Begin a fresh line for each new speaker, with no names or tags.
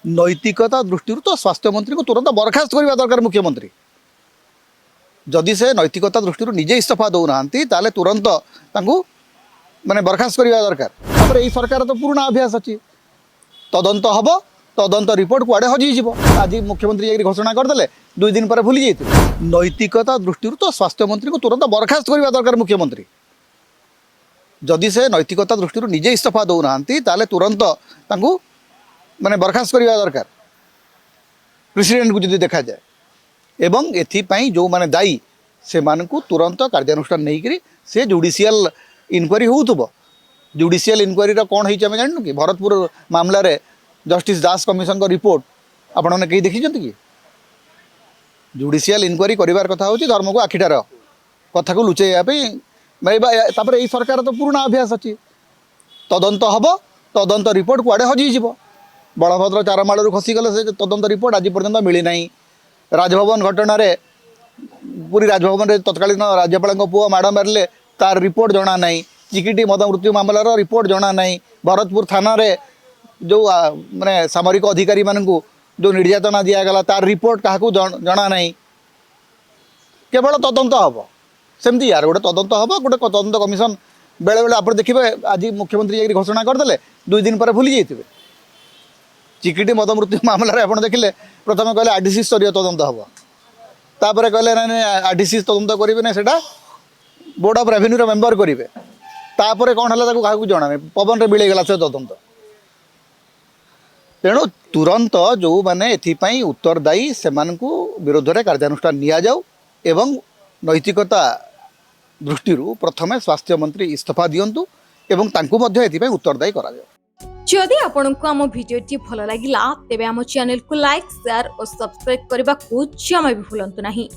नैतिकता दृष्टि तो स्वास्थ्य मंत्री को तुरंत बरखास्त करवा दरकार मुख्यमंत्री जदि से नैतिकता दृष्टि निजे इस्तीफा दौना ताले तुरंत माने बरखास्त करवा दरकार तापर यही सरकार तो पुराना अभ्यास अच्छी तदंत हम तदंत रिपोर्ट कुआड़े हजिज आज मुख्यमंत्री जाकर घोषणा करदे 2 दिन पर भूली जाते नैतिकता दृष्टि तो स्वास्थ्य मंत्री को तुरंत बरखास्त करवा दरकार मुख्यमंत्री जदि से नैतिकता दृष्टि निजे इस्तीफा दौना ताले तुरंत माने बरखास्त करवा दरकार प्रेसिडेंट को जदि देखा जाए एवं एथिपाई जो माने दायी से मानकु तुरंत कार्यानुष्ठान नहीं करी से जुडिशियल इनक्वारी होउतबो जुडिशियल इनक्वारी कौन होई आम जानू कि भरतपुर मामला रे जस्टिस दास कमिशन को रिपोर्ट आपने कहीं देखी कि जुडिशियल इनक्वारी करिवार कथा होची धर्म को आखिटार कथा को लुचेयापी तापर यही सरकार तो पुराना अभ्यास अच्छी तदंत हम तदंत रिपोर्ट कुआड़े हजिज बलभद्र चारमालू खसीगले से तदंत रिपोर्ट आज पर्यंत मिलना राजभवन घटना रे पूरी राजभवन रे तत्कालीन राज्यपाल पुओ माड़ मारे तार रिपोर्ट जना ना चिकिटी मद मृत्यु मामलार रिपोर्ट जना ना भरतपुर थाना रे जो माने सामरिक अधिकारी मानू जो निर्यातना दिगला तार रिपोर्ट क्या जना ना केवल तदंत हम सेमती यार गोटे तदंत हम गोटे तदंत कमिशन बेले बेले आप देखिए आज मुख्यमंत्री जाकर घोषणा करदे 2 दिन पर भूली जाते चिकिटी मद मृत्यु मामलें आप देखिले प्रथम कहले आरडीसी स्तरीय तदंत हम तापर कहले ना आरडीसी तदंत करेंगे ना सेटा बोर्ड ऑफ रेवेन्यू मेंबर करेंगे तापर कौन है क्या जना नहीं पवन रे मिलगला से तदंत तेणु तुरंत जो मैंने एथिपाई उत्तरदायी से विरोध में कार्यानुष्ठान निया जाऊ एवं नैतिकता दृष्टि प्रथमे स्वास्थ्य मंत्री इस्तीफा दिंतु एवं तांकु मध्य एथिपाई उत्तरदायी करा जाऊ।
जदि आपंक आम भिडी भल लगा तेब आम चैनल को लाइक शेयर और सब्सक्राइब करने को जमा भी भूलु नहीं।